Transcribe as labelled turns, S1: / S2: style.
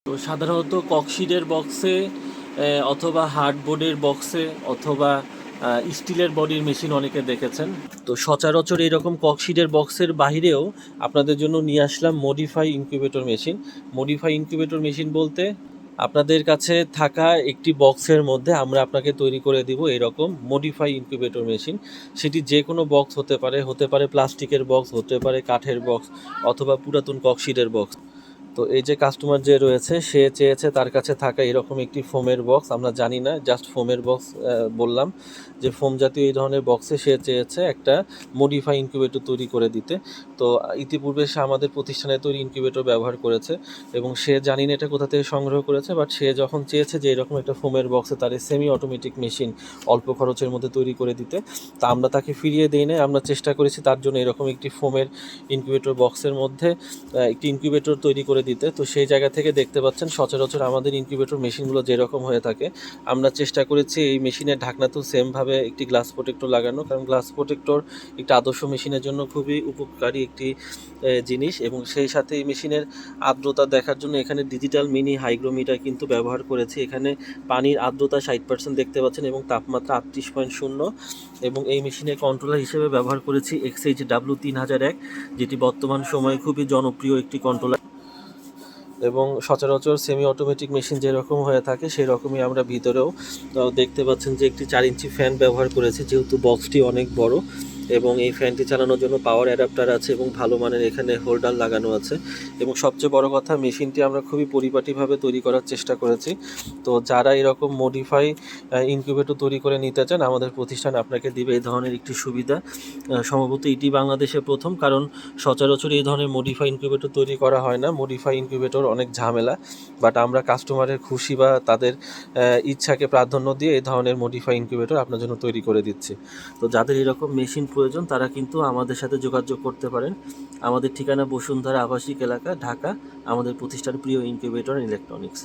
S1: তো সাধারণত ককশিটের বক্সে অথবা হার্ডবোর্ডের বক্সে অথবা স্টিলের বডির মেশিন অনেকে দেখেছেন। তো সচরাচর এরকম ককশিটের বক্সের বাহিরেও আপনাদের জন্য নিয়ে আসলাম modify incubator machine. Modify incubator machine বলতে আপনাদের কাছে থাকা একটি বক্সের মধ্যে আমরা আপনাকে তৈরি করে দিব এরকম মডিফাই ইনকিউবেটর মেশিন। সেটি যে কোনো বক্স হতে পারে প্লাস্টিকের বক্স, হতে পারে কাঠের বক্স অথবা পুরাতন ককশিটের বক্স। তো এই যে কাস্টমার যে রয়েছে সে চেয়েছে তার কাছে থাকা এরকম একটি ফোমের বক্স, আমরা জানি না জাস্ট ফোমের বক্স বললাম যে ফোম জাতীয় এই ধরনের বক্সে সে চেয়েছে একটা মডিফাই ইনকিউবেটর তৈরি করে দিতে। তো ইতিপূর্বে সে আমাদের প্রতিষ্ঠানে তৈরি ইনকিউবেটর ব্যবহার করেছে এবং সে জানি না এটা কোথা থেকে সংগ্রহ করেছে, বাট সে যখন চেয়েছে যে এরকম একটা ফোমের বক্সে তার সেমি অটোমেটিক মেশিন অল্প খরচের মধ্যে তৈরি করে দিতে, তা আমরা তাকে ফিরিয়ে দিই না। আমরা চেষ্টা করেছি তার জন্য এরকম একটি ফোমের ইনকিউবেটর বক্সের মধ্যে একটি ইনকিউবেটর তৈরি করে দিতে। তো সেই জায়গা থেকে দেখতে পাচ্ছেন সচরাচর আমাদের ইনকিউবেটর মেশিনগুলো যেরকম হয়ে থাকে আমরা চেষ্টা করেছি এই মেশিনের ঢাকনাতেও সেমভাবে একটি গ্লাস প্রোটেক্টর লাগানো, কারণ গ্লাস প্রোটেক্টর একটি আদর্শ মেশিনের জন্য খুবই উপকারী একটি জিনিস। এবং সেই সাথে এই মেশিনের আর্দ্রতা দেখার জন্য এখানে ডিজিটাল মিনি হাইগ্রোমিটার কিন্তু ব্যবহার করেছি। এখানে পানির আর্দ্রতা 60% দেখতে পাচ্ছেন এবং তাপমাত্রা 38.0। এবং এই মেশিনের কন্ট্রোলার হিসেবে ব্যবহার করেছি XHW3001, যেটি বর্তমান সময়ে খুবই জনপ্রিয় একটি কন্ট্রোলার। এবং সচরাচর সেমি অটোমেটিক মেশিন যেরকম হয়ে থাকে সেই রকমই আমরা ভিতরেও দেখতে পাচ্ছেন যে একটি 4 ইঞ্চি ফ্যান ব্যবহার করেছি, যেহেতু বক্সটি অনেক বড় এবং এই ফ্যানটি চালানোর জন্য পাওয়ার অ্যাডাপ্টার আছে এবং ভালো মানের এখানে হোল্ডার লাগানো আছে। এবং সবচেয়ে বড় কথা, মেশিনটি আমরা খুবই পরিপাটিভাবে তৈরি করার চেষ্টা করেছি। তো যারা এরকম মডিফাই ইনকিউবেটর তৈরি করে নিতে চান আমাদের প্রতিষ্ঠান আপনাকে দিবে এই ধরনের একটি সুবিধা। সম্ভবত এটি বাংলাদেশে প্রথম, কারণ সচরাচর এই ধরনের মডিফাই ইনকিউবেটর তৈরি করা হয় না। মডিফাই ইনকিউবেটর অনেক ঝামেলা, বাট আমরা কাস্টমারের খুশি বা তাদের ইচ্ছাকে প্রাধান্য দিয়ে এই ধরনের মডিফাই ইনকিউবেটর আপনার জন্য তৈরি করে দিচ্ছি। তো যাদের এরকম মেশিন প্রয়োজন তারা কিন্তু আমাদের সাথে যোগাযোগ করতে পারেন। আমাদের ঠিকানা বসুন্ধরা আবাসিক এলাকা, ঢাকা। আমাদের প্রতিষ্ঠান প্রিয় ইনকিউবেটর ইলেকট্রনিক্স।